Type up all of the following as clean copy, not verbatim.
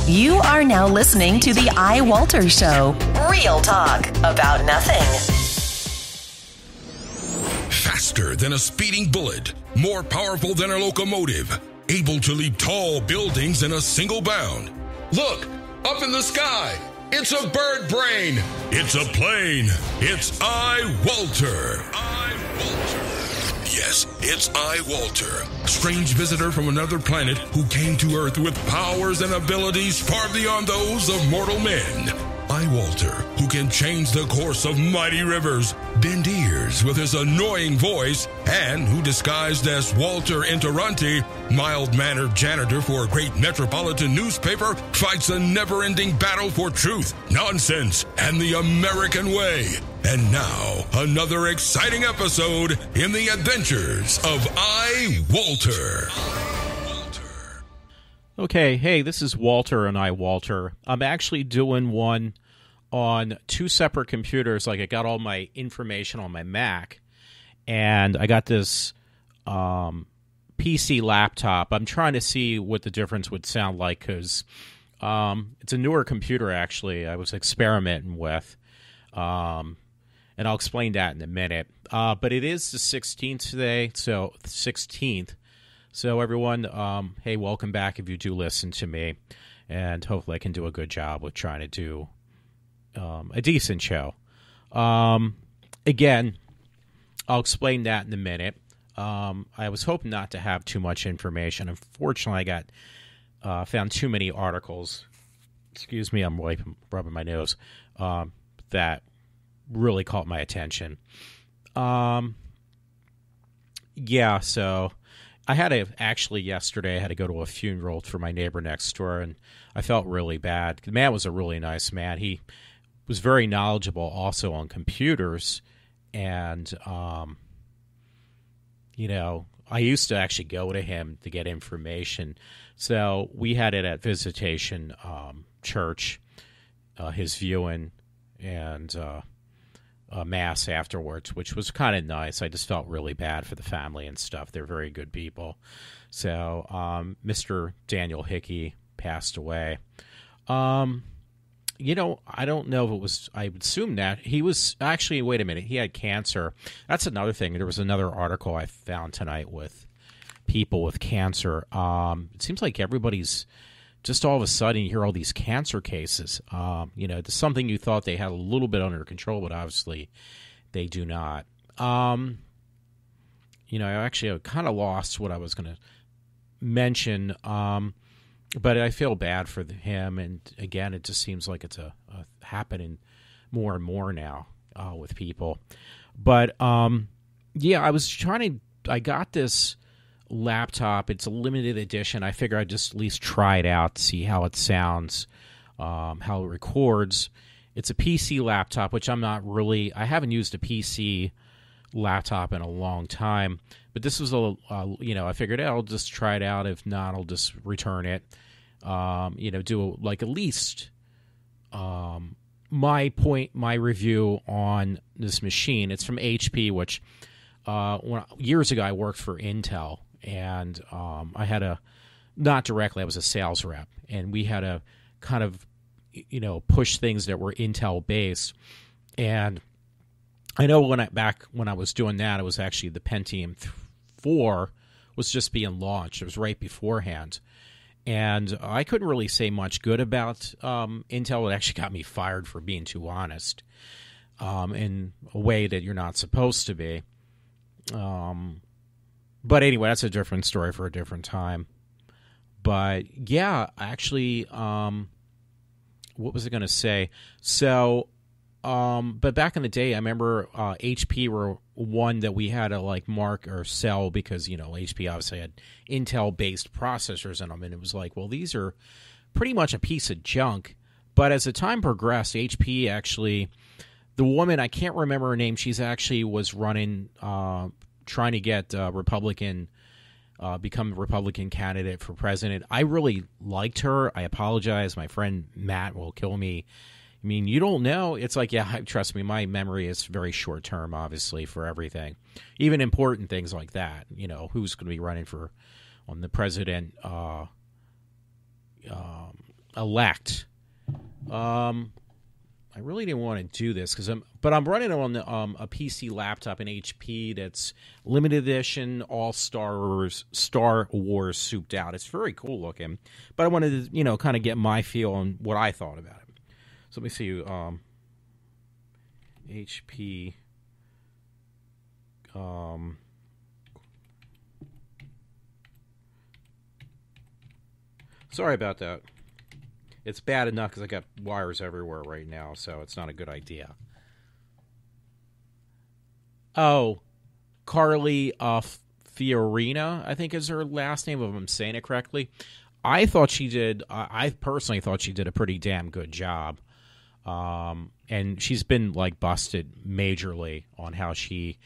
You are now listening to the iWalter Show. Real talk about nothing. Faster than a speeding bullet, more powerful than a locomotive, able to leap tall buildings in a single bound. Look, up in the sky. It's a bird brain. It's a plane. It's iWalter. Yes, it's iWalter, strange visitor from another planet who came to Earth with powers and abilities far beyond those of mortal men. iWalter, who can change the course of mighty rivers, bend ears with his annoying voice, and who disguised as Walter Interranti, mild-mannered janitor for a great metropolitan newspaper, fights a never-ending battle for truth, nonsense, and the American way. And now, another exciting episode in the adventures of iWalter. Okay, hey, this is Walter and iWalter. I'm actually doing one on two separate computers. Like, I got all my information on my Mac, and I got this PC laptop. I'm trying to see what the difference would sound like, because it's a newer computer, actually, I was experimenting with. And I'll explain that in a minute. But it is the 16th today, so 16th. So everyone, hey, welcome back if you do listen to me. And hopefully I can do a good job with trying to do a decent show. Again, I'll explain that in a minute. I was hoping not to have too much information. Unfortunately, I found too many articles. Excuse me, I'm rubbing my nose. That really caught my attention. Yeah, so I had yesterday I had to go to a funeral for my neighbor next door, and I felt really bad. The man was a really nice man. He was very knowledgeable also on computers, and, I used to actually go to him to get information. So we had it at Visitation Church, his viewing, and mass afterwards, which was kind of nice. I just felt really bad for the family and stuff. They're very good people. So Mr. Daniel Hickey passed away. I don't know if it was, I would assume that he was actually, wait a minute, he had cancer. That's another thing. There was another article I found tonight with people with cancer. It seems like everybody's just all of a sudden you hear all these cancer cases. It's something you thought they had a little bit under control, but obviously they do not. I kind of lost what I was going to mention, but I feel bad for him. And again, it just seems like it's happening more and more now with people. But I got this laptop. It's a limited edition. I figure I'd just at least try it out, see how it sounds, how it records. It's a PC laptop, which I haven't used a PC laptop in a long time, but this was I figured I'll just try it out. If not, I'll just return it. Do at least my review on this machine. It's from HP, which years ago I worked for Intel. And I had not directly, I was a sales rep, and we had to kind of, push things that were Intel based. And I know when I was doing that, it was actually the Pentium 4 was just being launched. It was right beforehand. And I couldn't really say much good about Intel. It actually got me fired for being too honest in a way that you're not supposed to be. But anyway, that's a different story for a different time. But yeah, actually, what was I going to say? So, but back in the day, I remember HP were one that we had to mark or sell because, HP obviously had Intel-based processors in them. And it was like, well, these are pretty much a piece of junk. But as the time progressed, HP actually, the woman, I can't remember her name, she's actually was running trying to get become a Republican candidate for president. I really liked her. I apologize. My friend Matt will kill me. I mean, you don't know. It's like, yeah, trust me, my memory is very short term, obviously, for everything. Even important things like that. Who's going to be running on the president elect. I really didn't want to do this but I'm running on a PC laptop, an HP that's limited edition, all Star Wars souped out. It's very cool looking, but I wanted to kind of get my feel on what I thought about it. So let me see. HP. Sorry about that. It's bad enough because I got wires everywhere right now, so it's not a good idea. Oh, Carly Fiorina, I think is her last name, if I'm saying it correctly. I personally thought she did a pretty damn good job. And she's been like busted majorly on how she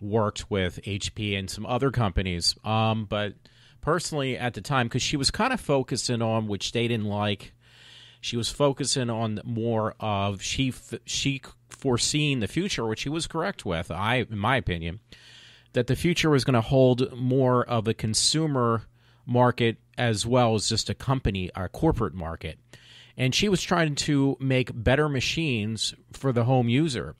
worked with HP and some other companies. But personally at the time, because she was kind of focusing on, which they didn't like, she was focusing on more of she foreseeing the future, which she was correct with, in my opinion, that the future was going to hold more of a consumer market as well as just a corporate market. And she was trying to make better machines for the home user.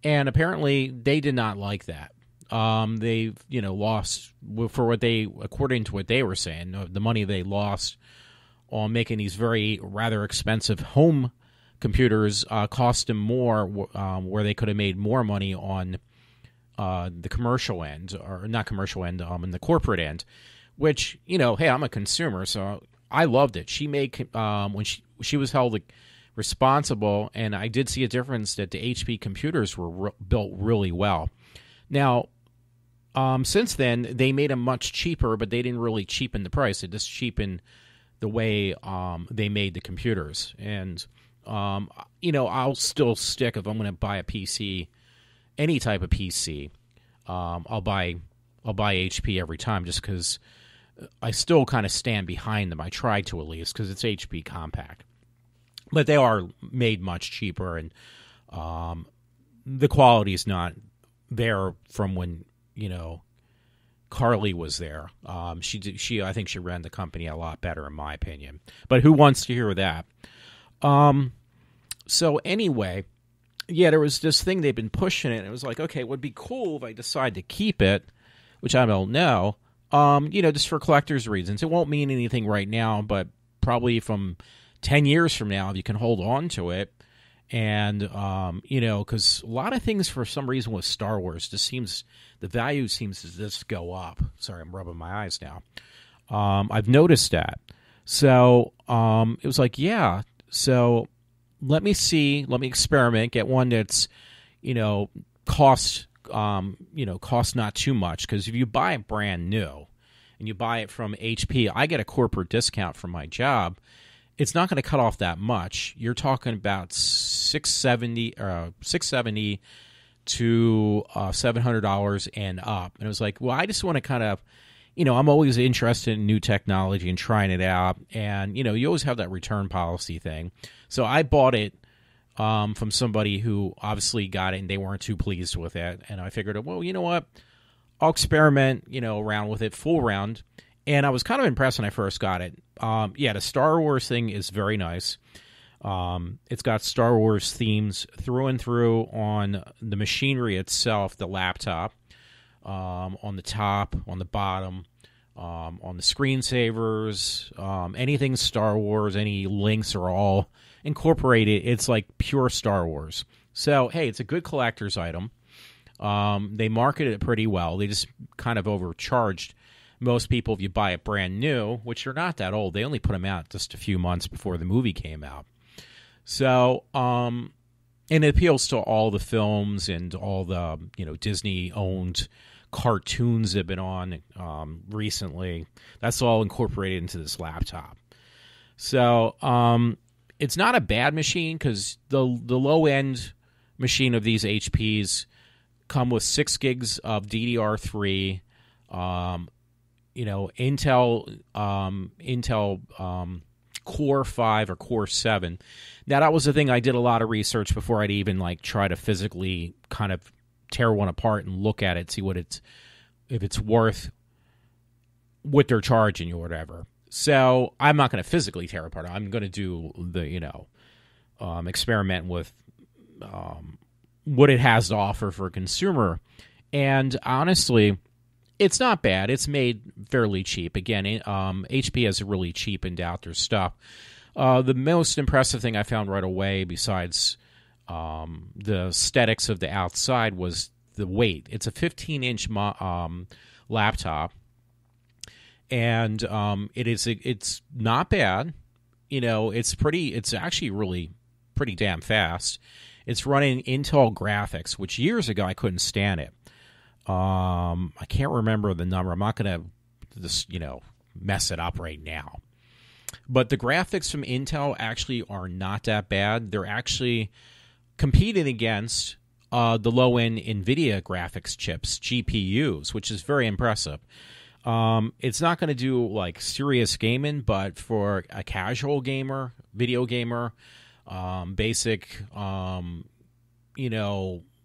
And apparently they did not like that. They, lost according to what they were saying, the money they lost on making these rather expensive home computers cost them more, where they could have made more money on the commercial end, or not commercial end, in the corporate end, which, hey, I'm a consumer, so I loved it. She made, when she was held responsible, and I did see a difference that the HP computers were built really well. Now, since then, they made them much cheaper, but they didn't really cheapen the price. They just cheapened the way they made the computers. And, I'll still stick, if I'm going to buy a PC, any type of PC, I'll buy HP every time, just because I still kind of stand behind them. I try to, at least, because it's HP compact. But they are made much cheaper, and the quality is not there from when, Carly was there. I think she ran the company a lot better, in my opinion. But who wants to hear that? So anyway, yeah, there was this thing they've been pushing it. And it was like, okay, it would be cool if I decide to keep it, which I don't know. Just for collector's reasons. It won't mean anything right now, but probably from 10 years from now, if you can hold on to it. And, because a lot of things, for some reason, with Star Wars, the value seems to just go up. Sorry, I'm rubbing my eyes now. I've noticed that. So it was like, yeah, so let me experiment, get one that's, costs not too much. Because if you buy it brand new and you buy it from HP, I get a corporate discount from my job. It's not going to cut off that much. You're talking about $670 to $700 and up. And it was like, well, I just want to kind of, I'm always interested in new technology and trying it out. And, you always have that return policy thing. So I bought it from somebody who obviously got it and they weren't too pleased with it. And I figured, well, you know what? I'll experiment, around with it, full round. And I was kind of impressed when I first got it. The Star Wars thing is very nice. It's got Star Wars themes through and through on the machinery itself, the laptop, on the top, on the bottom, on the screensavers, anything Star Wars, any links are all incorporated. It's like pure Star Wars. So, hey, it's a good collector's item. They marketed it pretty well. They just kind of overcharged most people if you buy it brand new, which are not that old. They only put them out just a few months before the movie came out. So, and it appeals to all the films and all the, Disney-owned cartoons that have been on recently. That's all incorporated into this laptop. So, it's not a bad machine, because the low-end machine of these HPs come with 6 gigs of DDR3, Intel Core 5 or Core 7. Now, that was the thing. I did a lot of research before I'd even try to physically kind of tear one apart and look at it, see if it's worth what they're charging you or whatever. So I'm not going to physically tear it apart. I'm going to do the, experiment with what it has to offer for a consumer. And honestly, it's not bad. It's made fairly cheap. Again, HP has really cheapened out their stuff. The most impressive thing I found right away, besides the aesthetics of the outside, was the weight. It's a 15-inch laptop, and it's not bad. It's actually really pretty damn fast. It's running Intel graphics, which years ago I couldn't stand it. I can't remember the number. I'm not going to just, mess it up right now. But the graphics from Intel actually are not that bad. They're actually competing against the low-end NVIDIA graphics chips, GPUs, which is very impressive. It's not going to do like serious gaming, but for a casual gamer, video gamer, basic,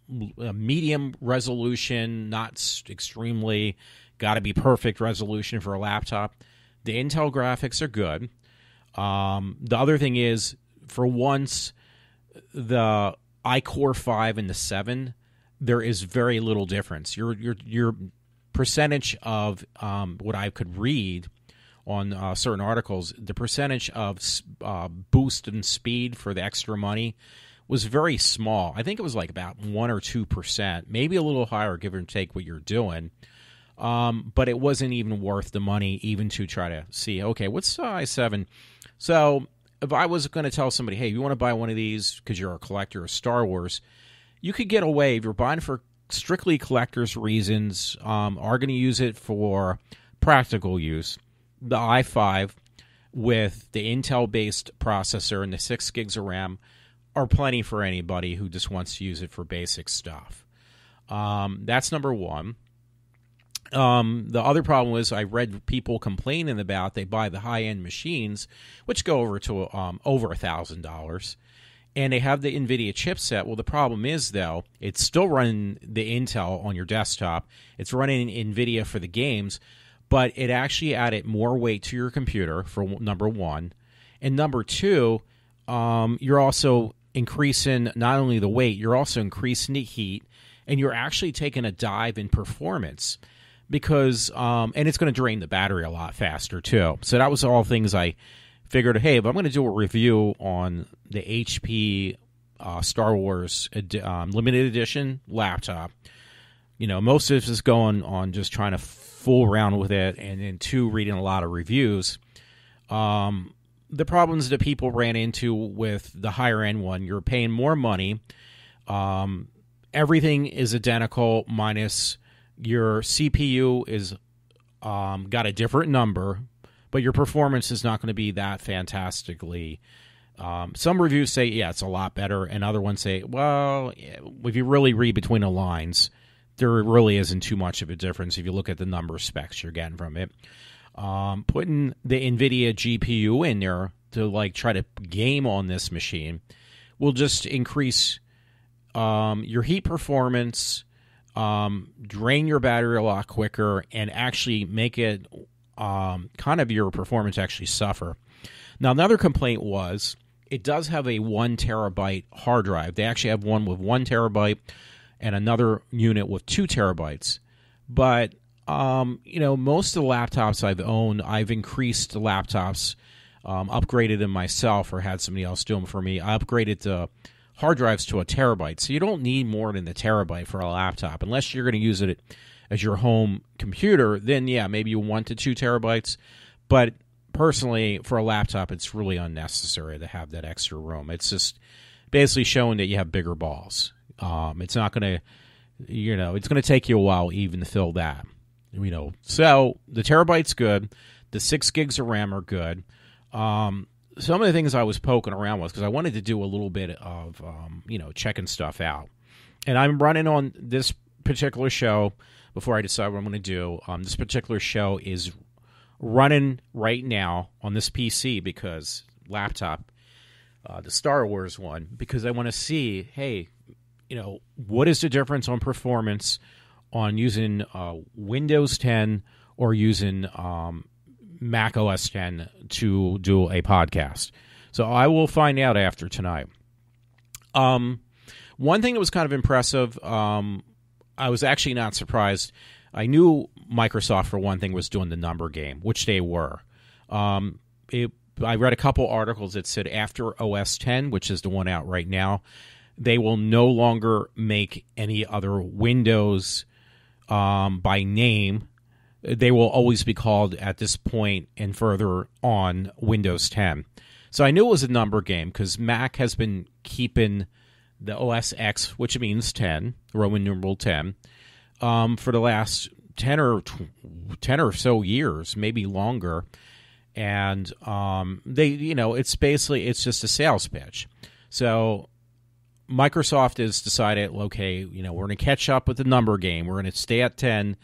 medium resolution, not extremely got to be perfect resolution for a laptop, the Intel graphics are good. The other thing is, for once, the iCore 5 and the 7, there is very little difference. Your percentage of what I could read on certain articles, the percentage of boost in speed for the extra money was very small. I think it was like about 1 or 2%, maybe a little higher, give or take what you're doing. But it wasn't even worth the money, even to try to see, okay, what's the i7? So if I was going to tell somebody, hey, you want to buy one of these because you're a collector of Star Wars, you could get away if you're buying for strictly collector's reasons, are going to use it for practical use. The i5 with the Intel-based processor and the 6 gigs of RAM are plenty for anybody who just wants to use it for basic stuff. That's number one. The other problem was I read people complaining about they buy the high-end machines, which go over to over $1,000, and they have the NVIDIA chipset. Well, the problem is, though, it's still running the Intel on your desktop. It's running NVIDIA for the games, but it actually added more weight to your computer, for number one. And number two, you're also increasing not only the weight, you're also increasing the heat, and you're actually taking a dive in performance. Because, and it's going to drain the battery a lot faster, too. So that was all things I figured, hey, if I'm going to do a review on the HP Star Wars limited edition laptop, most of this is going on just trying to fool around with it, and then two, reading a lot of reviews. The problems that people ran into with the higher-end one, you're paying more money. Everything is identical minus your CPU is got a different number, but your performance is not going to be that fantastically. Some reviews say, yeah, it's a lot better, and other ones say, well, if you really read between the lines, there really isn't too much of a difference if you look at the number of specs you're getting from it. Putting the NVIDIA GPU in there to try to game on this machine will just increase your heat performance, drain your battery a lot quicker, and actually make it kind of your performance actually suffer. Now, another complaint was it does have a 1 terabyte hard drive. They actually have one with 1 terabyte and another unit with 2 terabytes. But, most of the laptops I've owned, I've increased the laptops, upgraded them myself or had somebody else do them for me. I upgraded the hard drives to 1 terabyte. So you don't need more than 1 terabyte for a laptop. Unless you're going to use it as your home computer, then yeah, maybe you 1 to 2 terabytes. But personally, for a laptop, it's really unnecessary to have that extra room. It's just basically showing that you have bigger balls. It's not going to, it's going to take you a while even to fill that. So the terabyte's good. The 6 gigs of RAM are good. Some of the things I was poking around with, because I wanted to do a little bit of, checking stuff out. And I'm running on this particular show before I decide what I'm going to do. This particular show is running right now on this PC because laptop, the Star Wars one, because I want to see, hey, what is the difference on performance on using Windows 10 or using Mac OS 10 to do a podcast. So I will find out after tonight. One thing that was kind of impressive, I was actually not surprised. I knew Microsoft, for one thing, was doing the number game, which they were. I read a couple articles that said after OS 10, which is the one out right now, they will no longer make any other Windows by name. They will always be called, at this point and further on, Windows 10. So I knew it was a number game because Mac has been keeping the OS X, which means 10, Roman numeral 10, for the last 10 or so years, maybe longer. And it's just a sales pitch. So Microsoft has decided, okay, we're going to catch up with the number game. We're going to stay at 10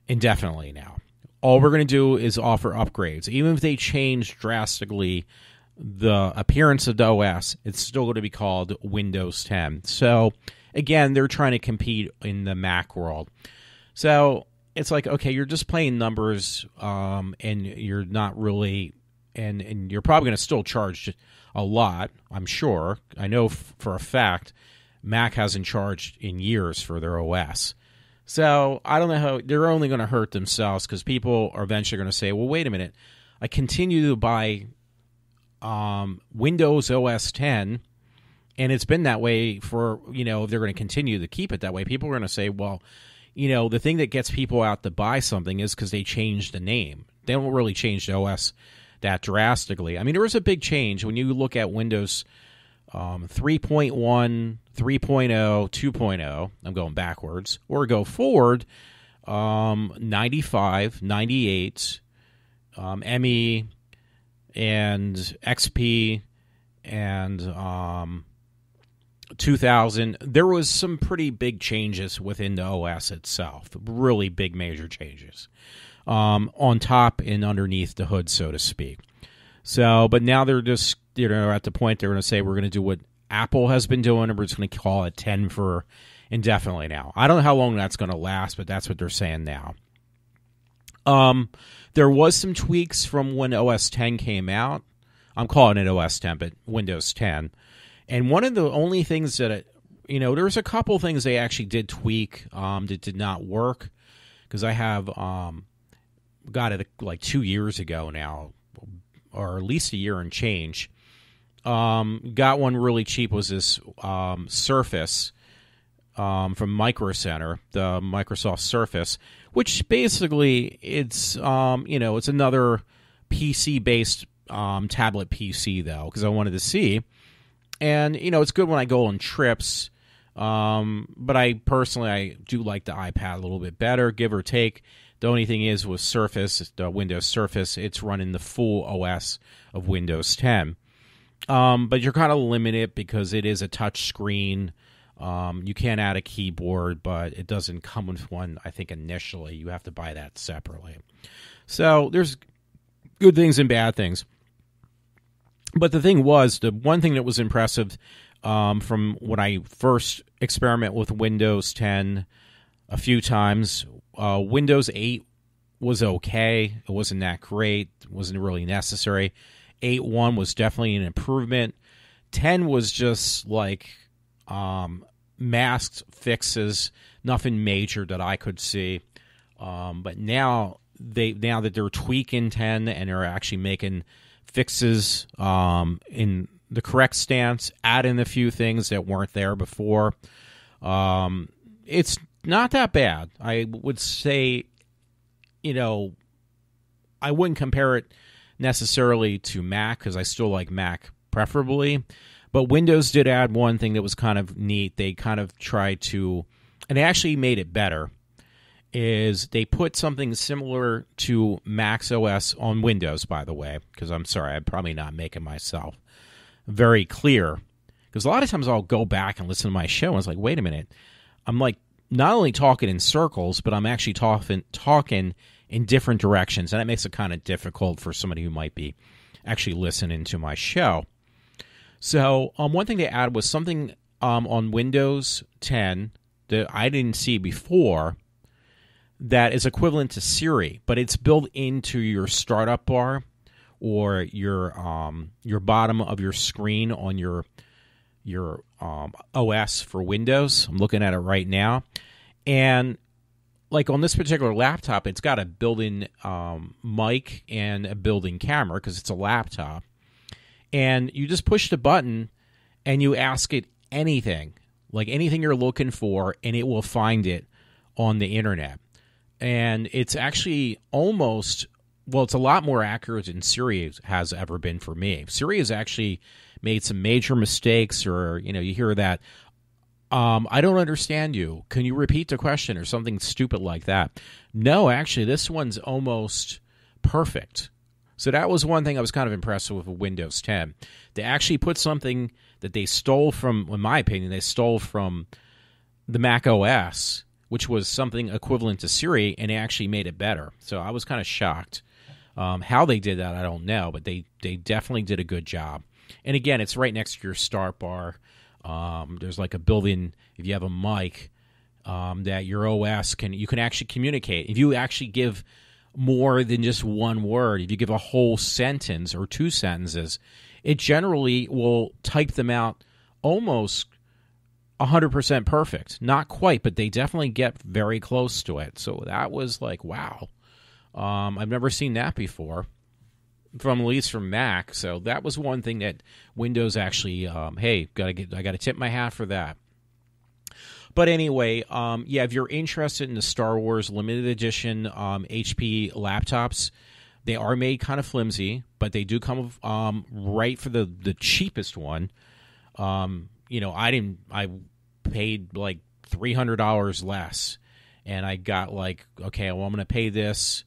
indefinitely now. All we're going to do is offer upgrades. Even if they change drastically the appearance of the OS, it's still going to be called Windows 10. So, again, they're trying to compete in the Mac world. So, it's like, okay, you're just playing numbers, and you're not really, and you're probably going to still charge a lot, I'm sure. I know for a fact Mac hasn't charged in years for their OS. So, I don't know how, they're only going to hurt themselves because people are eventually going to say, well, wait a minute, I continue to buy Windows OS 10, and it's been that way for, if they're going to continue to keep it that way, people are going to say, well, the thing that gets people out to buy something is because they changed the name. They don't really change the OS that drastically. I mean, there was a big change when you look at Windows 3.1, 3.0, 2.0, I'm going backwards, or go forward, 95, 98, ME, and XP, and 2000. There was some pretty big changes within the OS itself, really big major changes on top and underneath the hood, so to speak. So, but now they're just, at the point they're going to say we're going to do what Apple has been doing, and we're just going to call it 10 for indefinitely now. I don't know how long that's going to last, but that's what they're saying now. There was some tweaks from when OS 10 came out. I'm calling it OS 10, but Windows 10. And one of the only things that, there's a couple things they actually did tweak that did not work. Because I have got it like 2 years ago now, or at least a year and change. Got one really cheap, was this Surface from Micro Center, the Microsoft Surface, which basically it's it's another PC-based tablet PC though, because I wanted to see, and it's good when I go on trips. But I do like the iPad a little bit better, give or take. The only thing is with Surface, the Windows Surface, it's running the full OS of Windows 10. But you're kind of limited because it is a touch screen. You can add a keyboard, but it doesn't come with one, I think, initially. You have to buy that separately. So there's good things and bad things. But the thing was, the one thing that was impressive from when I first experiment with Windows 10 a few times, Windows 8 was okay. It wasn't that great. It wasn't really necessary. 8.1 was definitely an improvement. 10 was just like masked fixes, nothing major that I could see. But now that they're tweaking 10 and they're actually making fixes in the correct stance, add in a few things that weren't there before. It's not that bad. I would say, I wouldn't compare it necessarily to Mac because I still like Mac preferably. But Windows did add one thing that was kind of neat. They kind of tried to, and they actually made it better, is they put something similar to Mac's OS on Windows, by the way, because I'm sorry, I'm probably not making myself very clear. Because a lot of times I'll go back and listen to my show and it's like, wait a minute. I'm like not only talking in circles, but I'm actually talking in different directions. And that makes it kind of difficult for somebody who might be actually listening to my show. So one thing they added was something on Windows 10 that I didn't see before, that is equivalent to Siri, but it's built into your startup bar or your bottom of your screen on your OS for Windows. I'm looking at it right now, and like on this particular laptop, it's got a built-in mic and a built-in camera because it's a laptop, and you just push the button and you ask it anything, like anything you're looking for, and it will find it on the internet. And it's actually almost, well, it's a lot more accurate than Siri has ever been for me. Siri has actually made some major mistakes, or, you hear that, I don't understand you. Can you repeat the question, or something stupid like that? No, actually, this one's almost perfect. So that was one thing I was kind of impressed with Windows 10. They actually put something that they stole from, in my opinion, they stole from the Mac OS, which was something equivalent to Siri, and they actually made it better. So I was kind of shocked. How they did that, I don't know, but they definitely did a good job. And again, it's right next to your start bar. There's like a built-in, if you have a mic, that your OS you can actually communicate. If you actually give more than just one word, if you give a whole sentence or two sentences, it generally will type them out almost 100% perfect. Not quite, but they definitely get very close to it. So that was like, wow. I've never seen that before, at least from Mac. So that was one thing that Windows actually, I got to tip my hat for that. But anyway, if you're interested in the Star Wars limited edition HP laptops, they are made kind of flimsy, but they do come right for the cheapest one. I paid like $300 less, and I got like, okay, well, I'm going to pay this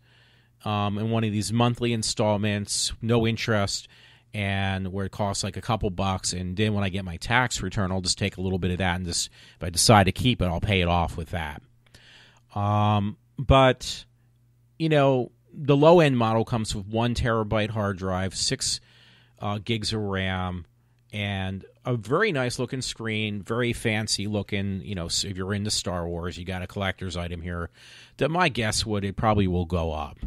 in one of these monthly installments, no interest, and where it costs like a couple bucks, and then when I get my tax return, I'll just take a little bit of that, and just, if I decide to keep it, I'll pay it off with that. But the low end model comes with 1 terabyte hard drive, 6 gigs of RAM, and a very nice looking screen, very fancy looking. So if you're into Star Wars, you got a collector's item here that my guess it probably will go up.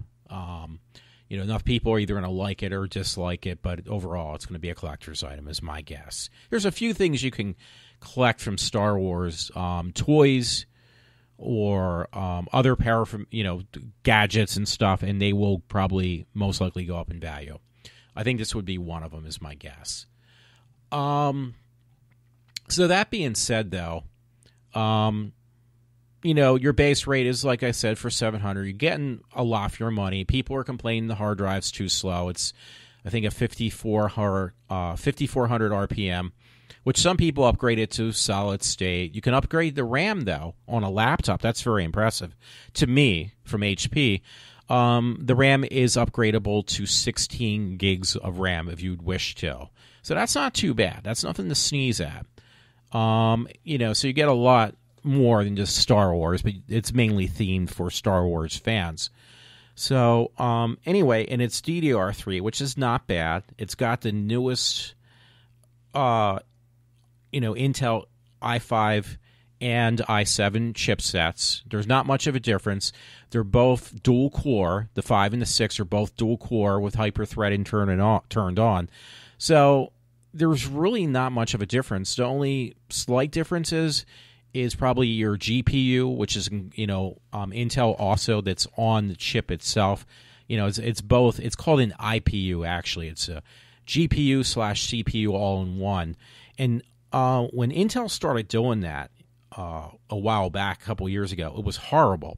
Enough people are either going to like it or dislike it, but overall it's going to be a collector's item is my guess. There's a few things you can collect from Star Wars, toys or other gadgets and stuff, and they will probably most likely go up in value. I think this would be one of them is my guess. So that being said, though, your base rate is, like I said, for $700. You're getting a lot for your money. People are complaining the hard drive's too slow. It's, I think, a 5400 RPM, which some upgrade it to solid state. You can upgrade the RAM, though, on a laptop. That's very impressive. To me, from HP, the RAM is upgradable to 16 gigs of RAM if you'd wish to. So that's not too bad. That's nothing to sneeze at. So you get a lot more than just Star Wars, but it's mainly themed for Star Wars fans. So anyway, and it's DDR3, which is not bad. It's got the newest, Intel i5 and i7 chipsets. There's not much of a difference. They're both dual core. The 5 and the 6 are both dual core with hyper-threading turned on. So there's really not much of a difference. The only slight difference is probably your GPU, which is Intel also, that's on the chip itself. It's both. It's called an IPU actually. It's a GPU/CPU all in one. And when Intel started doing that a while back, a couple years ago, it was horrible.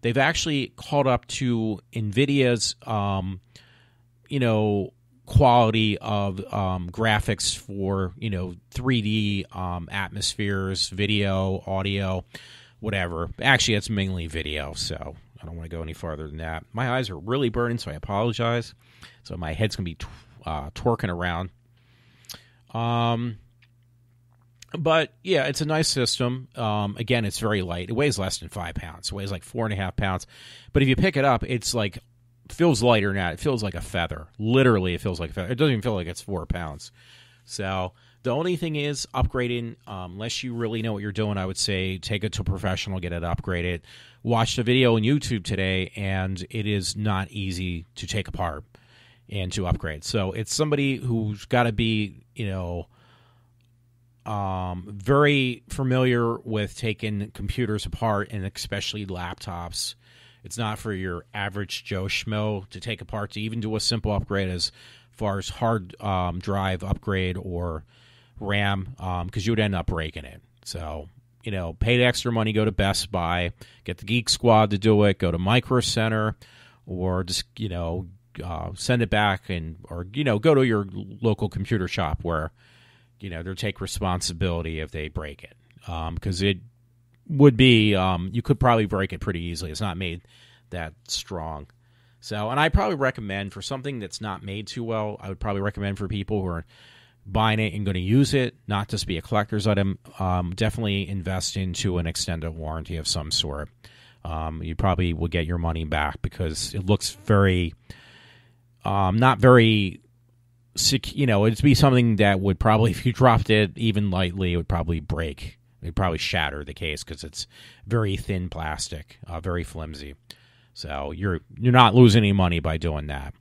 They've actually caught up to NVIDIA's quality of graphics for 3D atmospheres, video, audio, whatever. Actually, it's mainly video, so I don't want to go any farther than that. My eyes are really burning, so I apologize. So my head's going to be twerking around. But yeah, it's a nice system. Again, it's very light. It weighs less than 5 pounds. It weighs like 4.5 pounds. But if you pick it up, it's like feels lighter than that. It feels like a feather. Literally, it feels like a feather. It doesn't even feel like it's 4 pounds. So the only thing is upgrading, unless you really know what you're doing, I would say take it to a professional, get it upgraded. Watched a video on YouTube today, and it is not easy to take apart and to upgrade. So it's somebody who's got to be, very familiar with taking computers apart, and especially laptops. It's not for your average Joe Schmo to take apart, to even do a simple upgrade as far as hard drive upgrade or RAM, because you would end up breaking it. So, pay the extra money, go to Best Buy, get the Geek Squad to do it, go to Micro Center, or just, send it back or go to your local computer shop where, they'll take responsibility if they break it. Because it would be, you could probably break it pretty easily. It's not made that strong. So, and I probably recommend for something that's not made too well, I would probably recommend for people who are buying it and going to use it, not just be a collector's item, definitely invest into an extended warranty of some sort. You probably will get your money back because it looks very, not very, it'd be something that would probably, if you dropped it even lightly, it would probably break. It'd probably shatter the case because it's very thin plastic, very flimsy. So you're not losing any money by doing that.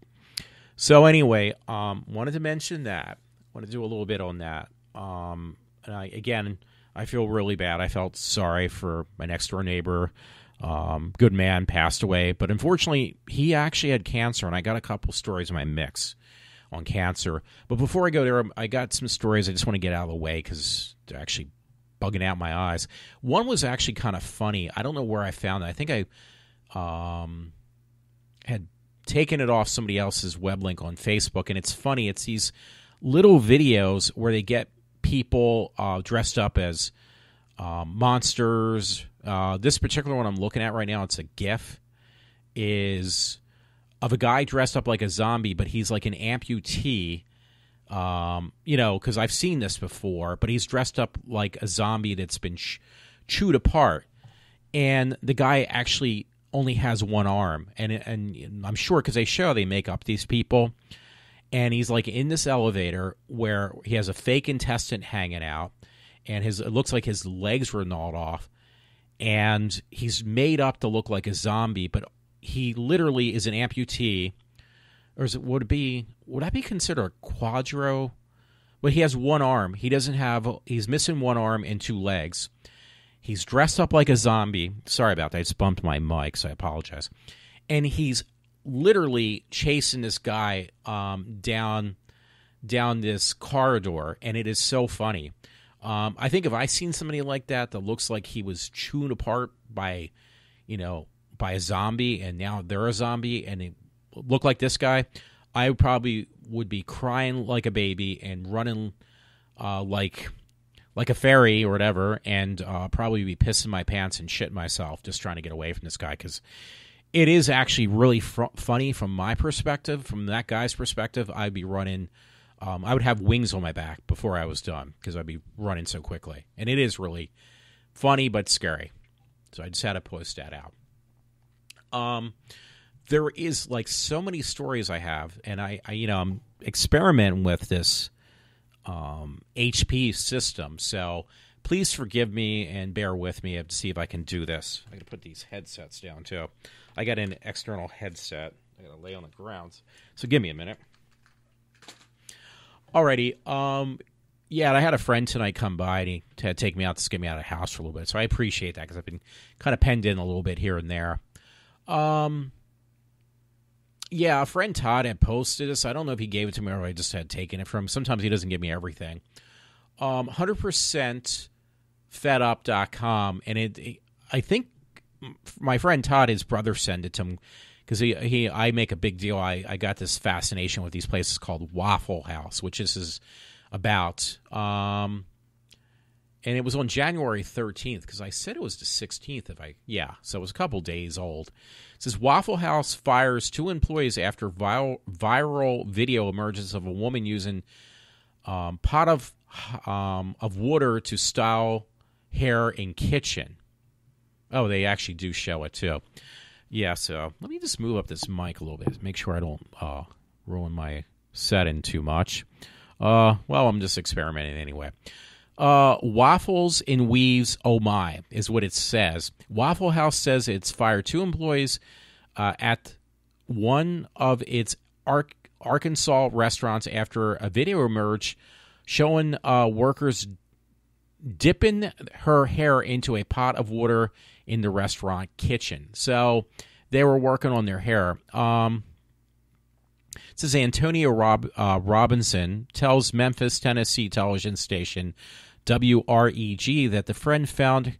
So anyway, wanted to mention that. Want to do a little bit on that. And I feel really bad. I felt sorry for my next door neighbor. Good man, passed away. But unfortunately, he actually had cancer, and I got a couple stories in my mix on cancer. But before I go there, I got some stories I just want to get out of the way because they're actually bugging out my eyes. One was actually kind of funny. I don't know where I found it. I think I had taken it off somebody else's web link on Facebook, and it's funny. It's these little videos where they get people dressed up as monsters. This particular one I'm looking at right now, it's a GIF, is of a guy dressed up like a zombie, but he's like an amputee, because I've seen this before, but he's dressed up like a zombie that's been chewed apart. And the guy actually only has one arm. And I'm sure because they make up these people. And he's like in this elevator where he has a fake intestine hanging out, and it looks like his legs were gnawed off, and he's made up to look like a zombie, but he literally is an amputee. Or would that be considered a quadro? Well, he has one arm. He's missing one arm and two legs. He's dressed up like a zombie. Sorry about that. I just bumped my mic, so I apologize. And he's literally chasing this guy down this corridor, and it is so funny. I think if I seen somebody like that looks like he was chewed apart by a zombie, and now they're a zombie, and it looked like this guy, I probably would be crying like a baby and running like a fairy or whatever, and probably be pissing my pants and shitting myself just trying to get away from this guy, because it is actually really funny from my perspective. From that guy's perspective, I'd be running. I would have wings on my back before I was done because I'd be running so quickly. And it is really funny but scary. So I just had to post that out. There is like so many stories I have, and I'm experimenting with this HP system. So please forgive me and bear with me to see if I can do this. I got to put these headsets down too. I got an external headset. I got to lay on the ground. So give me a minute. Alrighty. I had a friend tonight come by, and he had to take me out to get me out of the house for a little bit. So I appreciate that because I've been kind of penned in a little bit here and there. A friend Todd had posted this. I don't know if he gave it to me or I just had taken it from him. Sometimes he doesn't give me everything. 100%fedup.com, and I think my friend Todd, his brother, sent it to him because I make a big deal. I got this fascination with these places called Waffle House, which this is about. And it was on January 13th because I said it was the 16th. So it was a couple days old. It says Waffle House fires 2 employees after viral video emerges of a woman using pot of water to style hair in kitchen. Oh, they actually do show it too. Yeah, so let me just move up this mic a little bit, make sure I don't ruin my setting too much. Well, I'm just experimenting anyway. Waffles and Weaves, oh my, is what it says. Waffle House says it's fired 2 employees at one of its Arkansas restaurants after a video emerged showing workers dipping her hair into a pot of water in the restaurant kitchen. So they were working on their hair. It says Antonio Robinson tells Memphis, Tennessee television station WREG that the friend found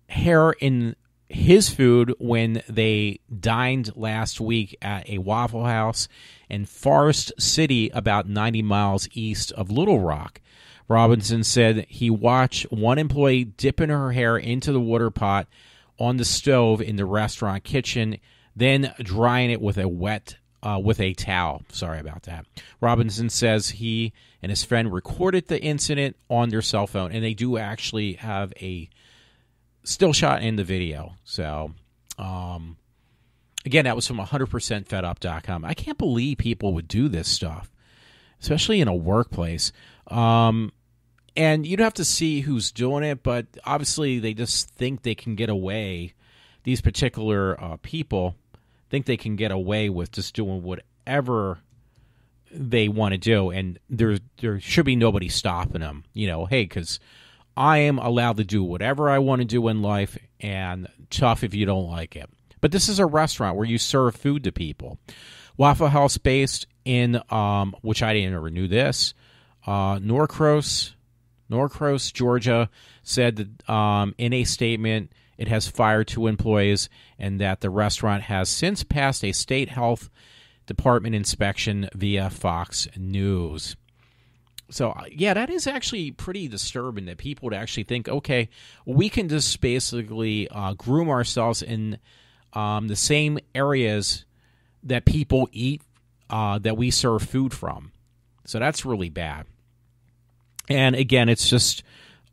hair in his food when they dined last week at a Waffle House in Forest City, about 90 miles east of Little Rock. Robinson said he watched one employee dipping her hair into the water pot on the stove in the restaurant kitchen, then drying it with a towel. Sorry about that. Robinson says he and his friend recorded the incident on their cell phone, and they do actually have a still shot in the video. So, again, that was from 100%fedup.com. I can't believe people would do this stuff, especially in a workplace. And you'd have to see who's doing it, but obviously they just think they can get away. These particular people think they can get away with just doing whatever they want to do, and there should be nobody stopping them. Hey, because I am allowed to do whatever I want to do in life, and tough if you don't like it. But this is a restaurant where you serve food to people. Waffle House based in, which I didn't ever knew this, Norcross, Georgia, said that in a statement it has fired 2 employees and that the restaurant has since passed a state health department inspection via Fox News. So, yeah, that is actually pretty disturbing that people would actually think, okay, we can just basically groom ourselves in the same areas that people eat, that we serve food from. So that's really bad. And again, it's just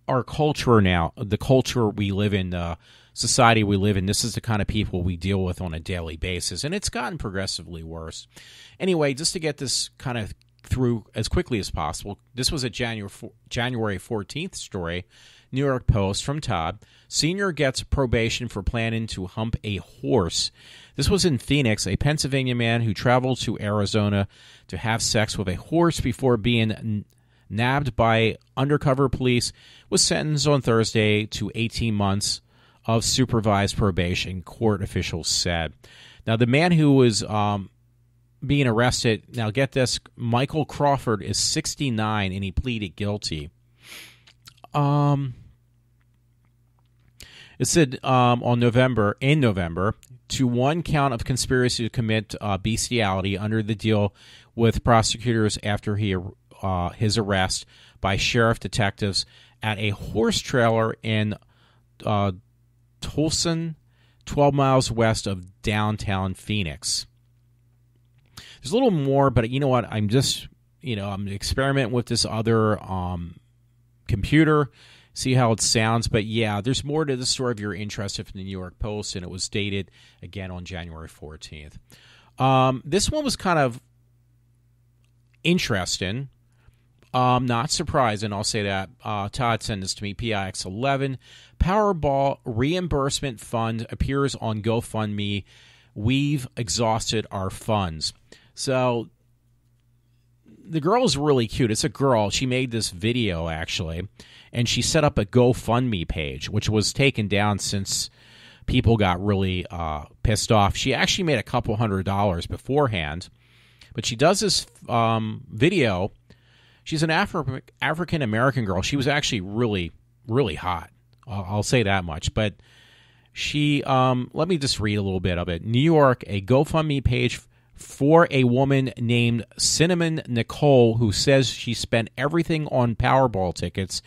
our culture now, the culture we live in, the society we live in. This is the kind of people we deal with on a daily basis, and it's gotten progressively worse. Anyway, just to get this kind of through as quickly as possible, this was a January 14th story, New York Post, from Todd. Senior gets probation for planning to hump a horse. This was in Phoenix. A Pennsylvania man who traveled to Arizona to have sex with a horse before being nabbed by undercover police was sentenced on Thursday to 18 months of supervised probation, court officials said. Now, the man who was being arrested, now get this, Michael Crawford, is 69, and he pleaded guilty. It said in November, to one count of conspiracy to commit bestiality under the deal with prosecutors after his arrest by sheriff detectives at a horse trailer in Tolson, 12 miles west of downtown Phoenix. There's a little more, but you know what? I'm just, I'm experimenting with this other computer, see how it sounds. But yeah, there's more to the story if you're interested in the New York Post, and it was dated again on January 14th. This one was kind of interesting. Not surprising, I'll say that. Todd sent this to me, PIX11. Powerball reimbursement fund appears on GoFundMe. We've exhausted our funds. So the girl is really cute. It's a girl. She made this video, actually, and she set up a GoFundMe page, which was taken down since people got really pissed off. She actually made a couple $100 beforehand, but she does this video. She's an African-American girl. She was actually really, really hot. I'll say that much. But she, let me just read a little bit of it. New York, a GoFundMe page for a woman named Cinnamon Nicole, who says she spent everything on Powerball tickets,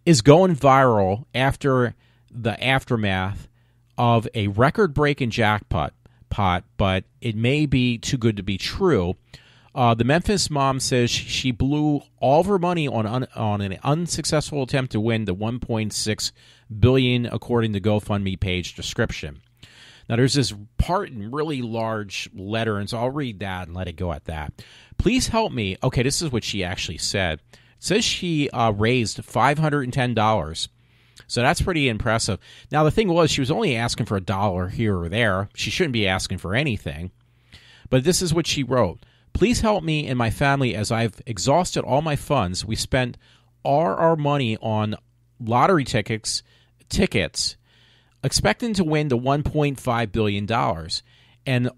is going viral after the aftermath of a record-breaking jackpot, but it may be too good to be true. The Memphis mom says she blew all of her money on an unsuccessful attempt to win the $1.6 billion, according to GoFundMe page description. Now, there's this part in really large letter, and so I'll read that and let it go at that. Please help me. Okay, this is what she actually said. It says she raised $510. So that's pretty impressive. Now, the thing was, she was only asking for $1 here or there. She shouldn't be asking for anything. But this is what she wrote. Please help me and my family as I've exhausted all my funds. We spent all our money on lottery tickets, expecting to win the $1.5 billion, and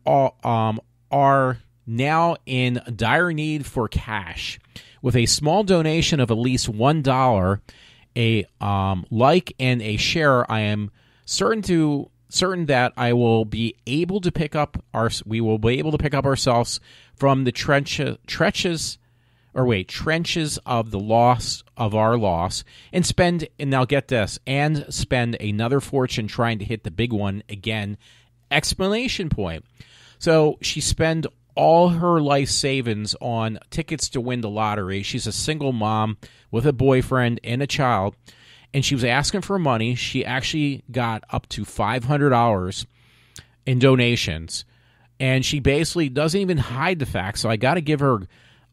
are now in dire need for cash. With a small donation of at least $1, a like and a share, I am certain that I will be able to pick up ourselves from the trenches of the loss of our loss, and spend another fortune trying to hit the big one again! Exclamation point. So she spent all her life savings on tickets to win the lottery. She's a single mom with a boyfriend and a child, and she was asking for money. She actually got up to $500 in donations, and she basically doesn't even hide the fact. So I got to give her,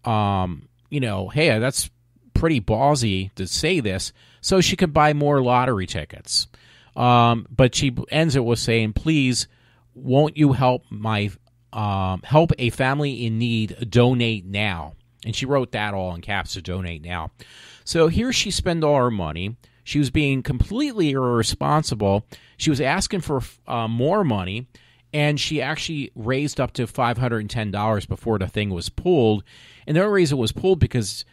hey, that's pretty ballsy to say this, so she could buy more lottery tickets. But she ends it with saying, please, won't you help a family in need, donate now. And she wrote that all in caps, to donate now. So here she spent all her money. She was being completely irresponsible. She was asking for more money, and she actually raised up to $510 before the thing was pulled. And the only reason it was pulled because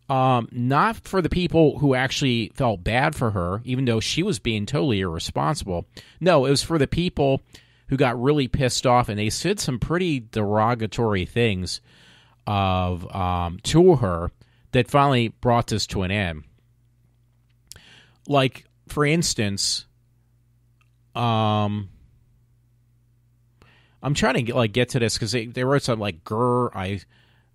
not for the people who actually felt bad for her, even though she was being totally irresponsible. No, it was for the people who got really pissed off, and they said some pretty derogatory things to her that finally brought this to an end. Like, for instance, I'm trying to get to this because they wrote something like,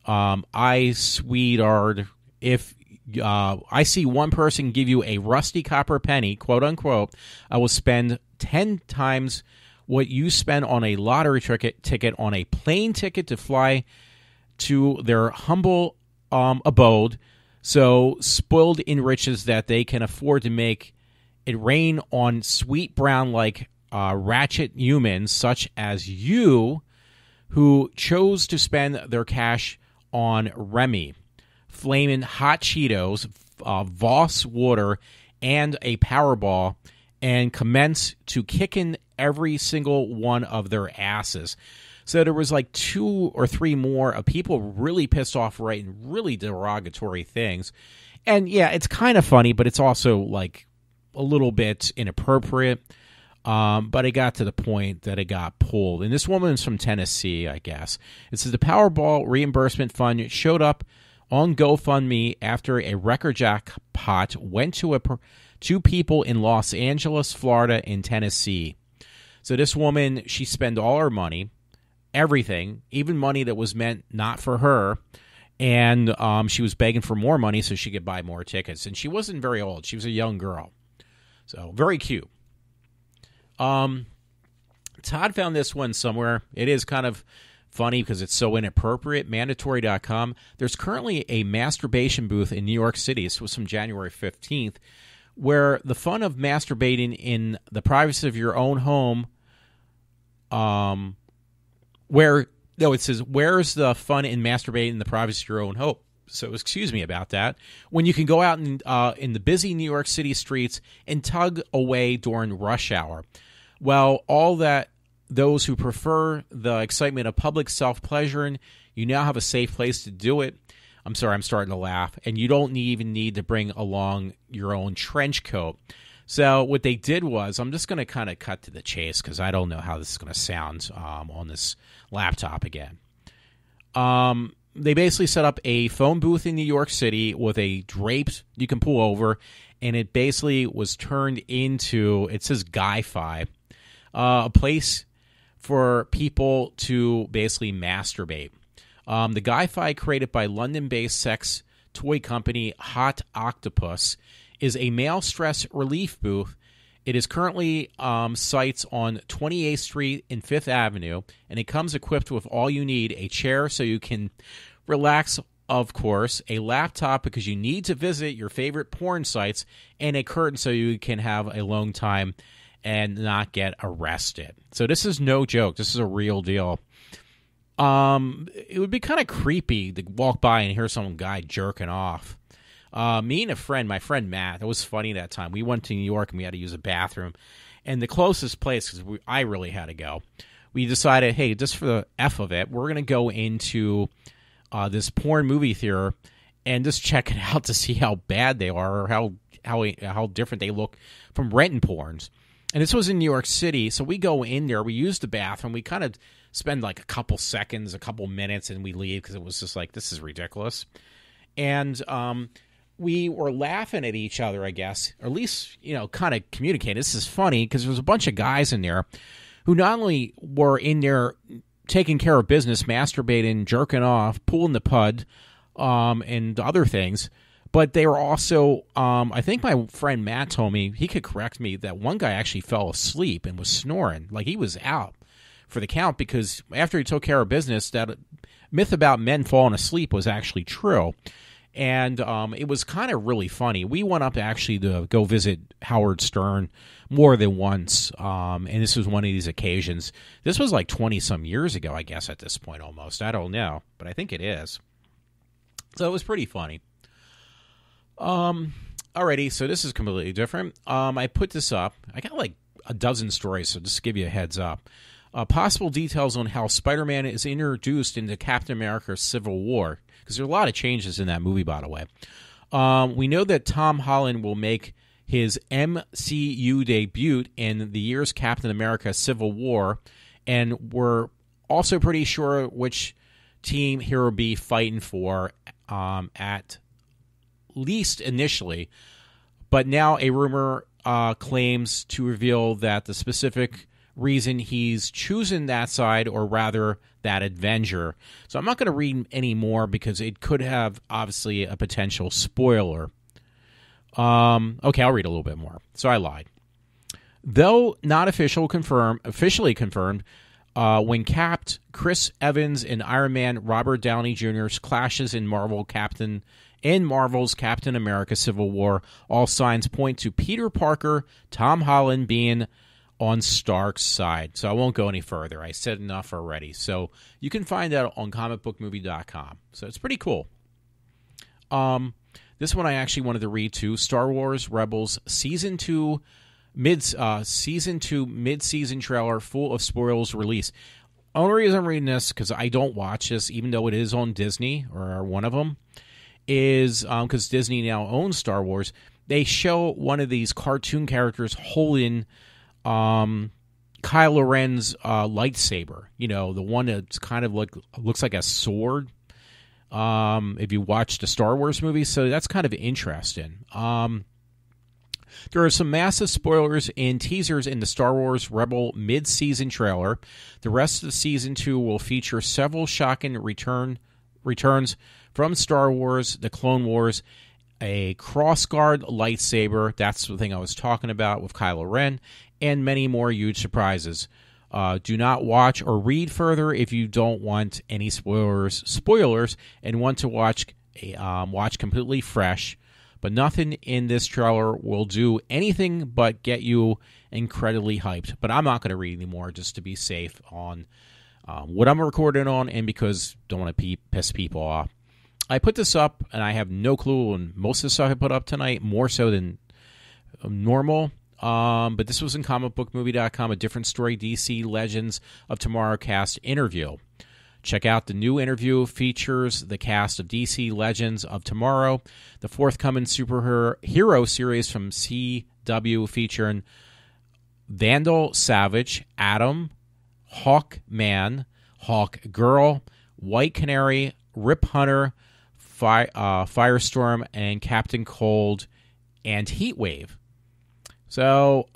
I sweetheart, if I see one person give you a rusty copper penny, quote unquote, I will spend 10 times what you spend on a lottery ticket on a plane ticket to fly to their humble abode, so spoiled in riches that they can afford to make it rain on sweet brown like ratchet humans such as you, who chose to spend their cash on Remy, flaming hot Cheetos, Voss water, and a Powerball, and commence to kicking every single one of their asses. So there was like 2 or 3 more of people really pissed off, writing really derogatory things. And yeah, it's kind of funny, but it's also like a little bit inappropriate. But it got to the point that it got pulled. And this woman is from Tennessee, I guess. It says the Powerball reimbursement fund showed up on GoFundMe after a record jackpot went to two people in Los Angeles, Florida, and Tennessee. So this woman, she spent all her money, everything, even money that was meant not for her, and she was begging for more money so she could buy more tickets. And she wasn't very old. She was a young girl. So very cute. Todd found this one somewhere. It is kind of funny because it's so inappropriate. Mandatory.com. There's currently a masturbation booth in New York City. This was from January 15th, where the fun of masturbating in the privacy of your own home, it says, where's the fun in masturbating in the privacy of your own home? So excuse me about that. When you can go out in the busy New York City streets and tug away during rush hour. Well, those who prefer the excitement of public self-pleasuring, you now have a safe place to do it. I'm sorry, I'm starting to laugh. And you don't even need to bring along your own trench coat. So what they did was, I'm just going to kind of cut to the chase because I don't know how this is going to sound on this laptop again. They basically set up a phone booth in New York City with a draped you can pull over, and it basically was turned into, it says Guy-Fi, a place for people to basically masturbate. The Guy-Fi, created by London-based sex toy company Hot Octopus, is a male stress relief booth It is currently sites on 28th Street and 5th Avenue, and it comes equipped with all you need: a chair so you can relax, of course, a laptop because you need to visit your favorite porn sites, and a curtain so you can have a alone time and not get arrested. So this is no joke. This is a real deal. It would be kind of creepy to walk by and hear some guy jerking off. Me and a friend, my friend Matt, it was funny that time. We went to New York and we had to use a bathroom. And the closest place, because I really had to go, we decided, hey, just for the F of it, we're going to go into this porn movie theater and just check it out to see how bad they are or how different they look from renting porns. And this was in New York City, so we go in there, we use the bathroom, we kind of spend like a couple seconds, a couple minutes, and we leave because it was just like, this is ridiculous. And we were laughing at each other, I guess, or at least, kind of communicating. This is funny because there was a bunch of guys in there who not only were in there taking care of business, masturbating, jerking off, pulling the pud, and other things, but they were also, I think my friend Matt told me, he could correct me, that one guy actually fell asleep and was snoring. Like he was out for the count because after he took care of business, that myth about men falling asleep was actually true. And it was kind of really funny. We went up actually to go visit Howard Stern more than once, and this was one of these occasions. This was like 20-some years ago, I guess, at this point almost. I don't know, but I think it is. So it was pretty funny. Alrighty, so this is completely different. I put this up. I got like a dozen stories, so just to give you a heads up. Possible details on how Spider-Man is introduced into Captain America Civil War, because there are a lot of changes in that movie, by the way. We know that Tom Holland will make his MCU debut in the year's Captain America Civil War, and we're also pretty sure which team he will be fighting for at least initially. But now a rumor claims to reveal that the specific reason he's choosing that side, or rather that Avenger. So I'm not going to read any more because it could have obviously a potential spoiler. Okay, I'll read a little bit more. So I lied. Though not officially confirmed, when capped, Chris Evans and Iron Man Robert Downey Jr. clashes in Marvel's Captain America Civil War, all signs point to Peter Parker, Tom Holland being on Stark's side. So I won't go any further. I said enough already. So you can find that on comicbookmovie.com. So it's pretty cool. This one I actually wanted to read too. Star Wars Rebels Season 2 mid-season trailer full of spoilers release. Only reason I'm reading this, because I don't watch this, even though it is on Disney, or one of them, is because Disney now owns Star Wars. They show one of these cartoon characters holding Kylo Ren's lightsaber, the one that's kind of looks like a sword, if you watch the Star Wars movies. So that's kind of interesting. There are some massive spoilers and teasers in the Star Wars Rebel mid-season trailer. The rest of the Season 2 will feature several shocking returns from Star Wars, The Clone Wars, a crossguard lightsaber, that's the thing I was talking about with Kylo Ren, and many more huge surprises. Do not watch or read further if you don't want any spoilers and want to watch completely fresh. But nothing in this trailer will do anything but get you incredibly hyped. But I'm not going to read anymore just to be safe on what I'm recording on, and because don't want to piss people off. I put this up, and I have no clue on most of the stuff I put up tonight, more so than normal. But this was in comicbookmovie.com, a different story, DC Legends of Tomorrow cast interview. Check out the new interview, features the cast of DC Legends of Tomorrow, the forthcoming superhero series from CW featuring Vandal Savage, Atom, Hawkman, Hawkgirl, White Canary, Rip Hunter, Firestorm, and Captain Cold, and Heatwave. So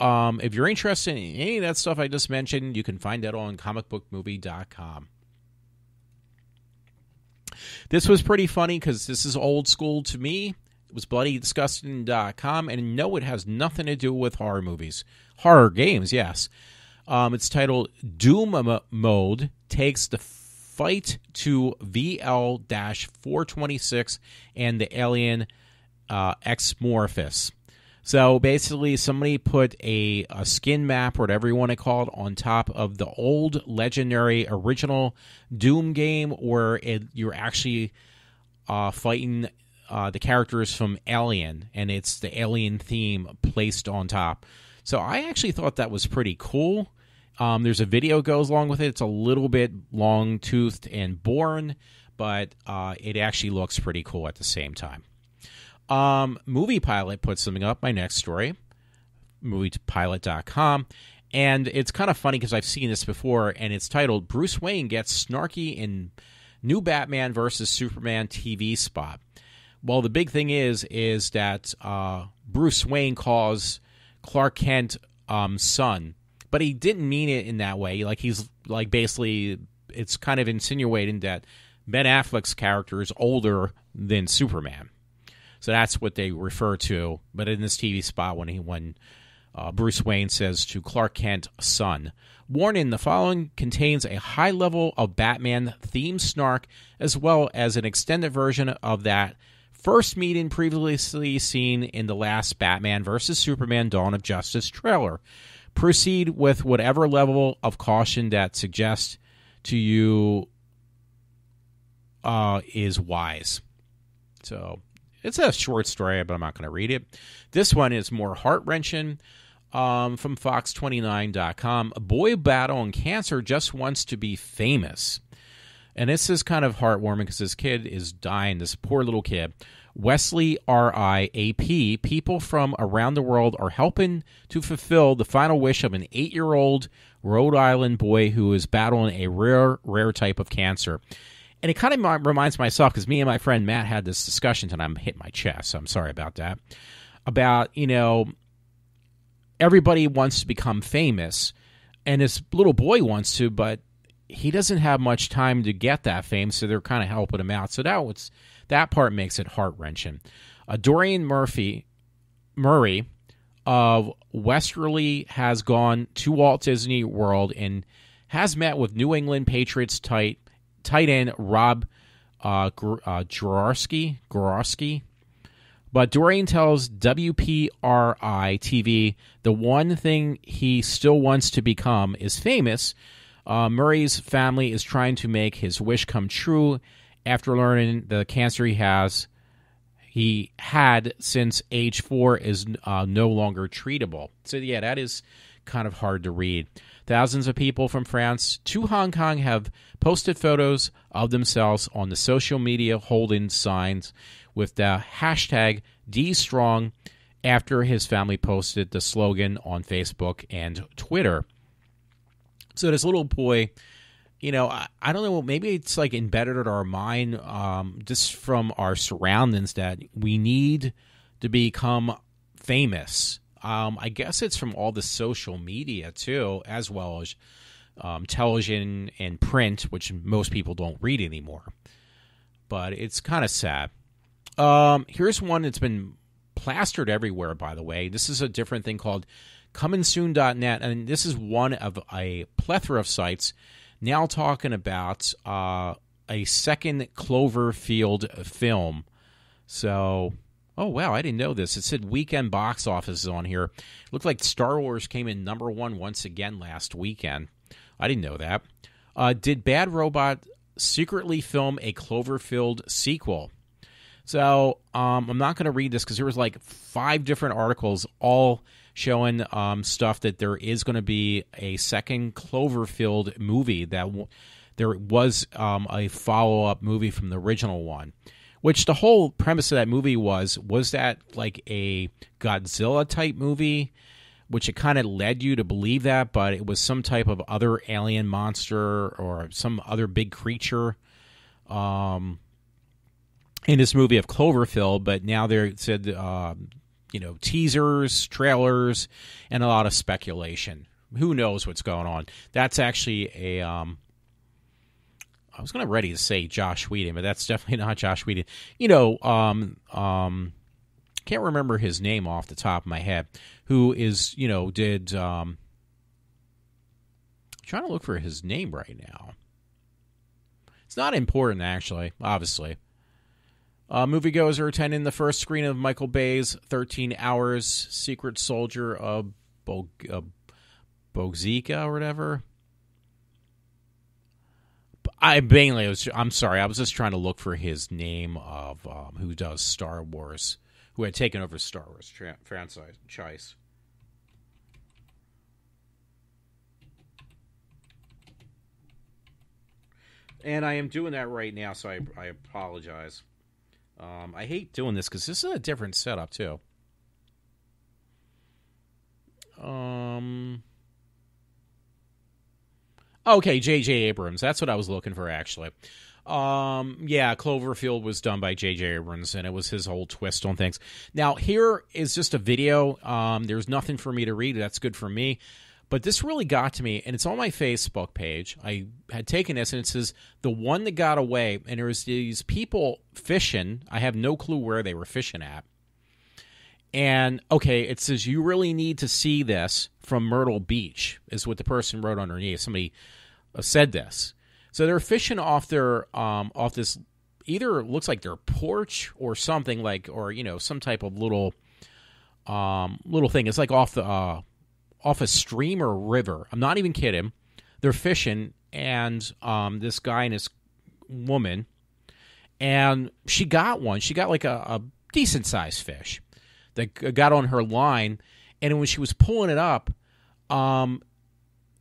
if you're interested in any of that stuff I just mentioned, you can find that on comicbookmovie.com. This was pretty funny because this is old school to me. It was bloodydisgusting.com, and no, it has nothing to do with horror movies. Horror games, yes. It's titled Doom Mode Takes the Fight to VL-426 and the Alien Exmorphis. So basically, somebody put a skin map, or whatever you want to call it, on top of the old legendary original Doom game, where you're actually fighting the characters from Alien, and it's the Alien theme placed on top. So I actually thought that was pretty cool. There's a video goes along with it. It's a little bit long-toothed and boring, but it actually looks pretty cool at the same time. Movie Pilot put something up, my next story, moviepilot.com, and it's kind of funny because I've seen this before, and it's titled Bruce Wayne Gets Snarky in New Batman vs. Superman TV Spot. Well, the big thing is that Bruce Wayne calls Clark Kent son, but he didn't mean it in that way. Like, he's like, basically, it's kind of insinuating that Ben Affleck's character is older than Superman. So that's what they refer to. But in this TV spot, when Bruce Wayne says to Clark Kent, son, warning, the following contains a high level of Batman-themed snark, as well as an extended version of that first meeting previously seen in the last Batman vs. Superman Dawn of Justice trailer. Proceed with whatever level of caution that suggests to you is wise. So it's a short story, but I'm not going to read it. This one is more heart-wrenching. From Fox29.com. A boy battling cancer just wants to be famous. And this is kind of heartwarming because this kid is dying, this poor little kid. Wesley R.I.A.P. People from around the world are helping to fulfill the final wish of an 8-year-old Rhode Island boy who is battling a rare type of cancer. And it kind of reminds myself, because me and my friend Matt had this discussion, and I'm hitting my chest, so I'm sorry about that, about, everybody wants to become famous, and this little boy wants to, but he doesn't have much time to get that fame, so they're kind of helping him out. So that part makes it heart-wrenching. Dorian Murray of Westerly has gone to Walt Disney World and has met with New England Patriots tight end Rob Groarski. But Dorian tells WPRI-TV the one thing he still wants to become is famous. Murray's family is trying to make his wish come true after learning the cancer he had since age 4 is no longer treatable. So, yeah, that is kind of hard to read. Thousands of people from France to Hong Kong have posted photos of themselves on the social media holding signs with the hashtag #DStrong after his family posted the slogan on Facebook and Twitter. So this little boy, I don't know, maybe it's like embedded in our mind just from our surroundings that we need to become famous. I guess it's from all the social media, too, as well as television and print, which most people don't read anymore. But it's kind of sad. Here's one that's been plastered everywhere, by the way. This is a different thing called comingsoon.net, and this is one of a plethora of sites now talking about a second Cloverfield film. So... oh, wow, I didn't know this. It said weekend box office is on here. It looked like Star Wars came in number 1 once again last weekend. I didn't know that. Did Bad Robot secretly film a Cloverfield sequel? So I'm not going to read this because there was like 5 different articles all showing stuff that there is going to be a second Cloverfield movie, that there was a follow-up movie from the original one. Which the whole premise of that movie was that like a Godzilla-type movie, which it kind of led you to believe that, but it was some type of other alien monster or some other big creature in this movie of Cloverfield. But now they said, teasers, trailers, and a lot of speculation. Who knows what's going on? That's actually a... I was ready to say Josh Whedon, but that's definitely not Josh Whedon. can't remember his name off the top of my head, who is, did, trying to look for his name right now. It's not important, actually, obviously. Moviegoers are attending the first screen of Michael Bay's 13 Hours Secret Soldier of Bogzika or whatever. I'm sorry, I was just trying to look for his name of who does Star Wars, who had taken over Star Wars franchise. And I am doing that right now, so I apologize. I hate doing this because this is a different setup, too. Okay, J.J. Abrams. That's what I was looking for, actually. Yeah, Cloverfield was done by J.J. Abrams, and it was his whole twist on things. Now, here is just a video. There's nothing for me to read. That's good for me. But this really got to me, and it's on my Facebook page. I had taken this, and it says, the one that got away, and there was these people fishing. I have no clue where they were fishing at. And, okay, it says, you really need to see this from Myrtle Beach, is what the person wrote underneath. Somebody said this. So they're fishing off their, off this, either looks like their porch or something like, or, some type of little thing. It's like off a stream or river. I'm not even kidding. They're fishing, and this guy and this woman, and she got one. She got like a decent-sized fish that got on her line, and when she was pulling it up,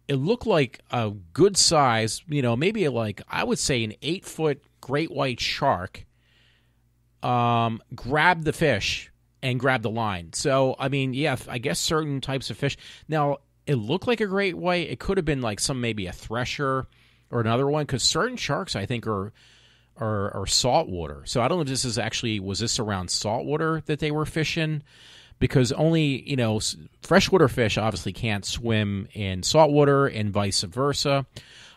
it looked like a good size, maybe like, I would say an 8-foot great white shark grabbed the fish and grabbed the line. So, I mean, yeah, I guess certain types of fish. Now, it looked like a great white. It could have been like maybe a thresher or another one, because certain sharks, I think, are saltwater. So I don't know if this is actually, was this around saltwater that they were fishing? Because only, freshwater fish obviously can't swim in saltwater and vice versa.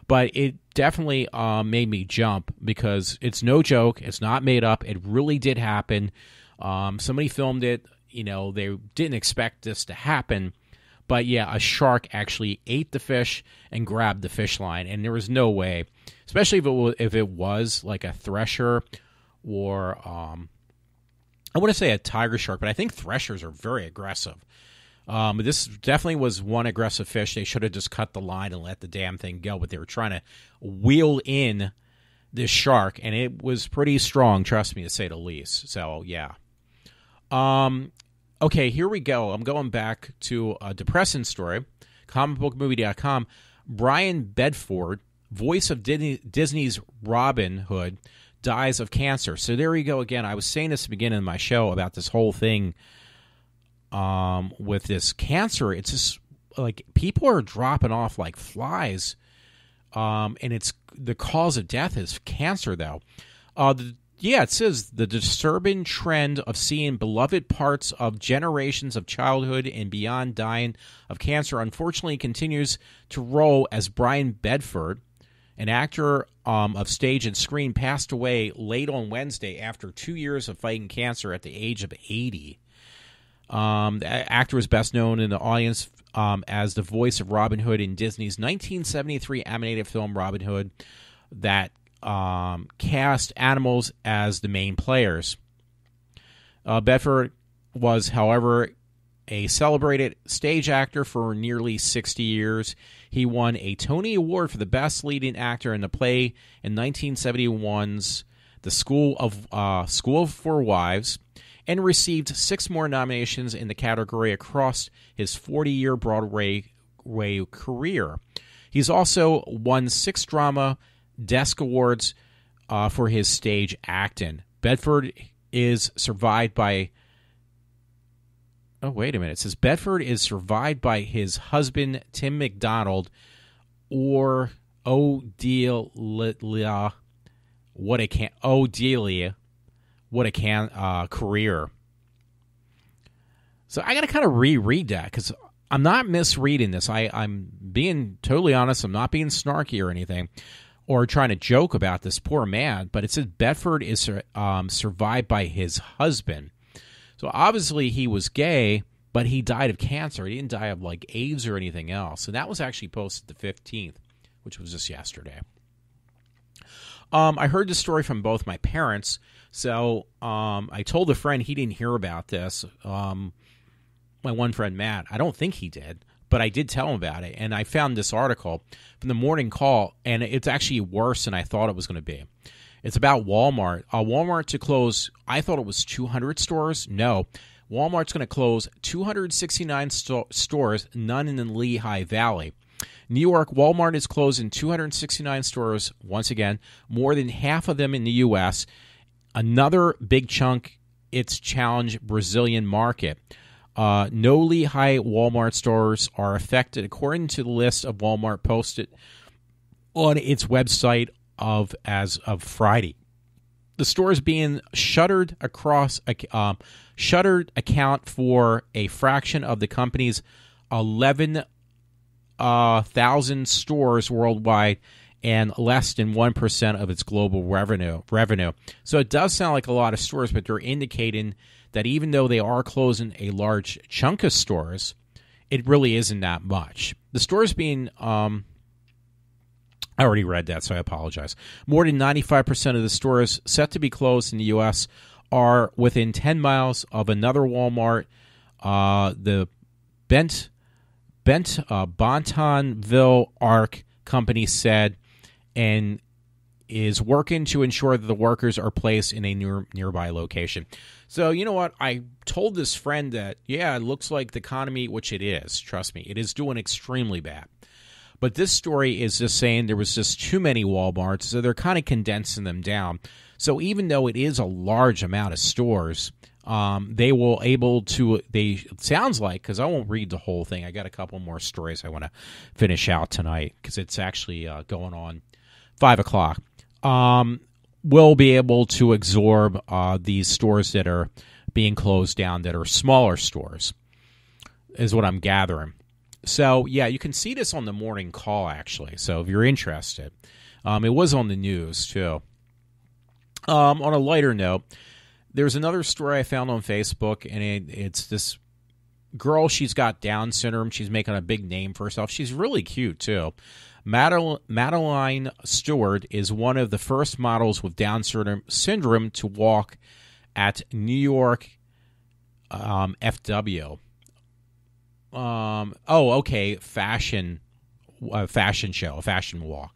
But it definitely made me jump, because it's no joke. It's not made up. It really did happen. Somebody filmed it. They didn't expect this to happen. But yeah, a shark actually ate the fish and grabbed the fish line. And there was no way, especially if it was like a thresher or I want to say a tiger shark, but I think threshers are very aggressive. But this definitely was one aggressive fish. They should have just cut the line and let the damn thing go, but they were trying to wheel in this shark, and it was pretty strong, trust me, to say the least. So, yeah. Okay, here we go. I'm going back to a depressing story. Comicbookmovie.com. Brian Bedford, voice of Disney's Robin Hood, dies of cancer. So there you go again. I was saying this at the beginning of my show about this whole thing with this cancer. It's just like people are dropping off like flies. And it's the cause of death is cancer, though. It says the disturbing trend of seeing beloved parts of generations of childhood and beyond dying of cancer unfortunately continues to roll as Brian Bedford, an actor of stage and screen, passed away late on Wednesday after 2 years of fighting cancer at the age of 80. The actor is best known in the audience as the voice of Robin Hood in Disney's 1973 animated film Robin Hood that cast animals as the main players. Bedford was, however, a celebrated stage actor for nearly 60 years. He won a Tony Award for the Best Leading Actor in the play in 1971's The School for Wives, and received 6 more nominations in the category across his 40-year Broadway career. He's also won 6 Drama Desk Awards for his stage acting. Bedford is survived by... Oh, wait a minute. It says Bedford is survived by his husband, Tim McDonald, or Odelia. What a career. So I got to kind of reread that because I'm not misreading this. I'm being totally honest. I'm not being snarky or anything or trying to joke about this poor man. But it says Bedford is survived by his husband. So obviously he was gay, but he died of cancer. He didn't die of like AIDS or anything else. And that was actually posted the 15th, which was just yesterday. I heard this story from both my parents. So I told a friend he didn't hear about this. My one friend, Matt, I don't think he did, but I did tell him about it. And I found this article from the Morning Call, and it's actually worse than I thought it was going to be. It's about Walmart. Walmart to close, I thought it was 200 stores. No. Walmart's going to close 269 stores, none in the Lehigh Valley. New York, Walmart is closing 269 stores, once again, more than half of them in the U.S. Another big chunk, its challenge Brazilian market. No Lehigh Walmart stores are affected, according to the list of Walmart posted on its website as of Friday. The stores being shuttered account for a fraction of the company's 11,000 stores worldwide and less than 1% of its global revenue. So it does sound like a lot of stores, but they're indicating that even though they are closing a large chunk of stores, it really isn't that much. The stores being I already read that, so I apologize. More than 95% of the stores set to be closed in the U.S. are within 10 miles of another Walmart. The Bentonville Arc Company said, and is working to ensure that the workers are placed in a nearby location. So, you know what? I told this friend that, yeah, it looks like the economy, which it is, trust me, it is doing extremely bad. But this story is just saying there was just too many Walmarts, so they're kind of condensing them down. So even though it is a large amount of stores, they will able to, it sounds like, because I won't read the whole thing. I got a couple more stories I want to finish out tonight because it's actually going on 5 o'clock. Will be able to absorb these stores that are being closed down that are smaller stores, is what I'm gathering. So, yeah, you can see this on the Morning Call, actually. So if you're interested, it was on the news, too. On a lighter note, there's another story I found on Facebook, and it's this girl. She's got Down syndrome. She's making a big name for herself. She's really cute, too. Madeline Stewart is one of the first models with Down syndrome to walk at New York FW. Fashion show, a fashion walk.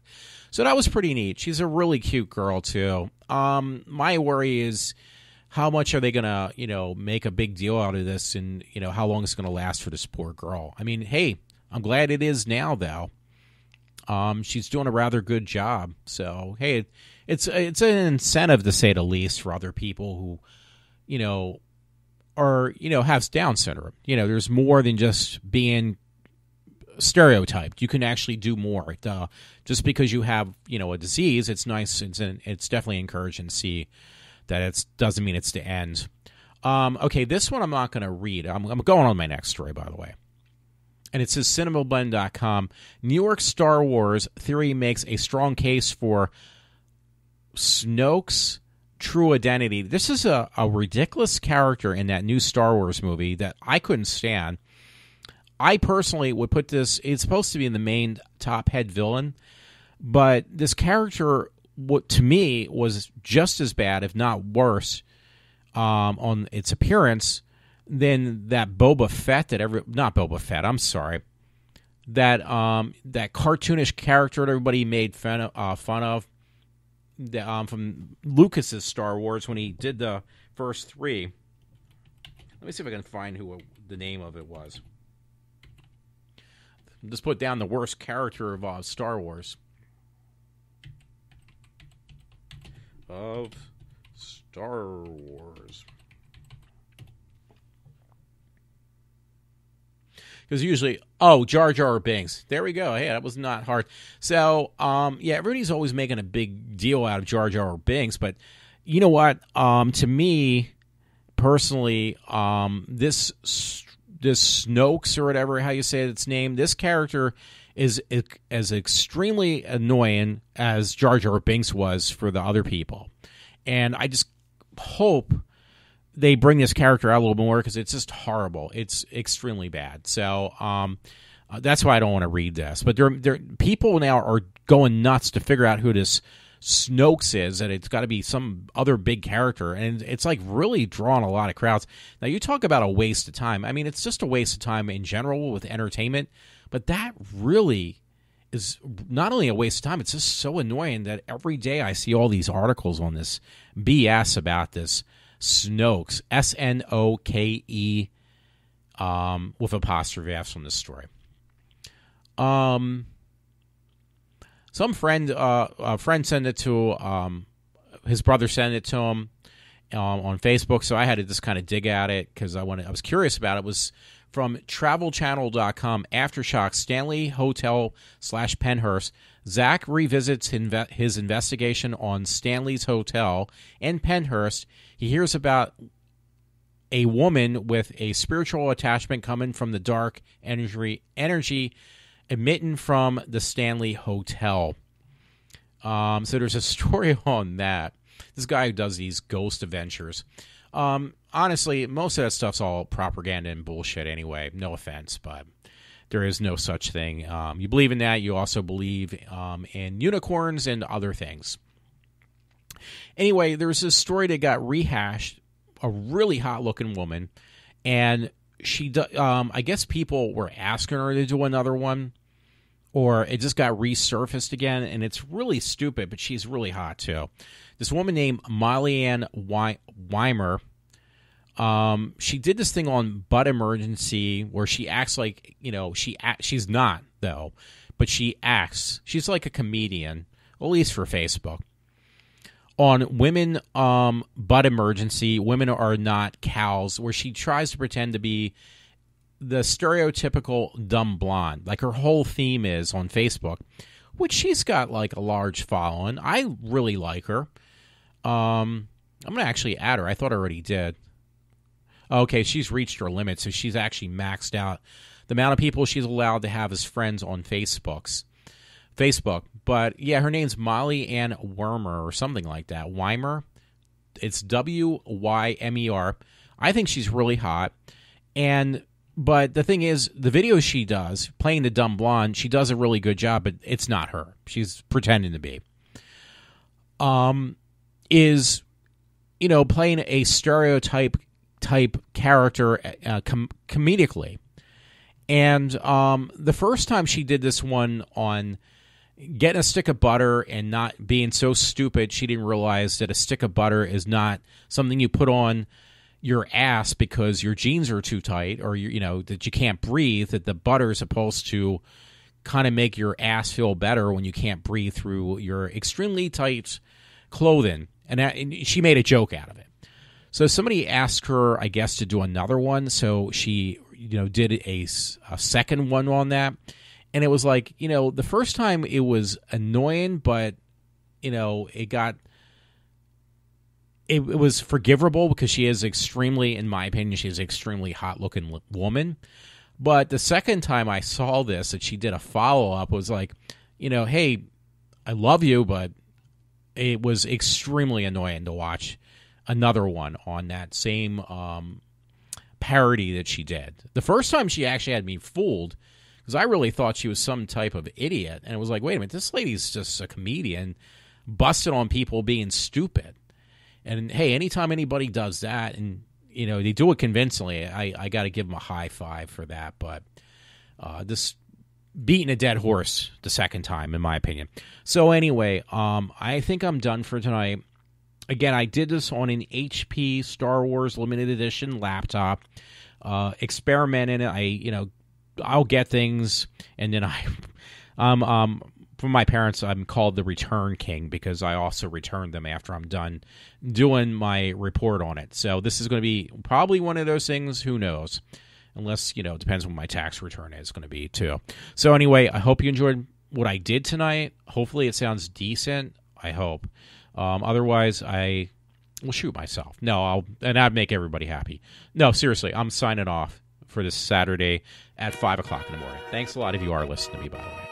So that was pretty neat. She's a really cute girl too. My worry is how much are they gonna, make a big deal out of this, and how long it's gonna last for this poor girl. I mean, hey, I'm glad it is now though. She's doing a rather good job. So hey, it's an incentive to say the least for other people who, or have Down syndrome. There's more than just being stereotyped. You can actually do more. Just because you have a disease, it's nice. It's definitely encouraging to see that it doesn't mean it's the end. Okay, this one I'm not going to read. I'm going on my next story, by the way. And it says cinemablend.com. New York Star Wars theory makes a strong case for Snoke's true identity. This is a ridiculous character in that new Star Wars movie that I couldn't stand. I personally would put this, it's supposed to be the main top head villain, but this character, to me, was just as bad, if not worse, on its appearance than that Boba Fett not Boba Fett, I'm sorry, that cartoonish character that everybody made fun of. From Lucas's Star Wars when he did the first three. Let me see if I can find who the name of it was. Just put down the worst character of Star Wars. Of Star Wars. Because usually, Jar Jar Binks. There we go. Hey, that was not hard. So, everybody's always making a big deal out of Jar Jar Binks, but you know what? To me, personally, this Snokes or whatever, how you say its name, this character is as extremely annoying as Jar Jar Binks was for the other people. And I just hope they bring this character out a little more because it's just horrible. It's extremely bad. So that's why I don't want to read this. But people now are going nuts to figure out who this Snoke is, and it's got to be some other big character, and it's like really drawing a lot of crowds. Now, you talk about a waste of time. I mean, it's just a waste of time in general with entertainment, but that really is not only a waste of time, it's just so annoying that every day I see all these articles on this BS about this Snoke, S-N-O-K-E, with apostrophe F's on this story. Some friend sent it to his brother, sent it to him on Facebook, so I had to just kind of dig at it because I was curious about it. It was from TravelChannel.com. Aftershock, Stanley Hotel / Penhurst. Zach revisits his investigation on Stanley's Hotel in Penhurst. He hears about a woman with a spiritual attachment coming from the dark energy emitting from the Stanley Hotel. So there's a story on that. This guy who does these ghost adventures. Honestly, most of that stuff's all propaganda and bullshit anyway. No offense, but there is no such thing. You believe in that. You also believe in unicorns and other things. Anyway, there's this story that got rehashed. A really hot-looking woman, and I guess people were asking her to do another one, or it just got resurfaced again, and it's really stupid, but she's really hot, too. This woman named Molly Ann Weimer, she did this thing on Butt Emergency where she acts like, she's not, though, but she acts. She's like a comedian, at least for Facebook. On Women Butt Emergency, Women Are Not Cows, where she tries to pretend to be the stereotypical dumb blonde, like her whole theme is on Facebook, which she's got like a large following. I really like her. I'm going to actually add her. I thought I already did. Okay, she's reached her limit, so she's actually maxed out the amount of people she's allowed to have as friends on Facebook. But yeah, her name's Molly Ann Weimer or something like that. Weimer. It's Wymer. I think she's really hot. But the thing is, the videos she does, playing the dumb blonde, she does a really good job, but it's not her. She's pretending to be. Is, playing a stereotype type character comedically. And the first time she did this one on getting a stick of butter and not being so stupid, she didn't realize that a stick of butter is not something you put on your ass because your jeans are too tight or that you can't breathe, that the butter is supposed to kind of make your ass feel better when you can't breathe through your extremely tight clothing. And she made a joke out of it. So somebody asked her, I guess, to do another one. So she, did a second one on that. And it was like, the first time it was annoying, but, it was forgivable because she is extremely, in my opinion, she is an extremely hot-looking woman. But the second time I saw this, that she did a follow-up, was like, hey, I love you, but it was extremely annoying to watch another one on that same parody that she did. The first time she actually had me fooled because I really thought she was some type of idiot. And it was like, wait a minute, this lady's just a comedian busted on people being stupid. And, hey, anytime anybody does that and, they do it convincingly, I got to give them a high five for that. But this beating a dead horse the second time, in my opinion. So anyway, I think I'm done for tonight. Again, I did this on an HP Star Wars Limited Edition laptop. Experiment in it. I'll get things, and then from my parents, I'm called the Return King because I also return them after I'm done doing my report on it. So this is going to be probably one of those things. Who knows? Unless, it depends on what my tax return is going to be, too. So anyway, I hope you enjoyed what I did tonight. Hopefully it sounds decent. I hope. Otherwise, I will shoot myself. No, I'd make everybody happy. No, seriously, I'm signing off for this Saturday at 5 o'clock in the morning. Thanks a lot if you are listening to me, by the way.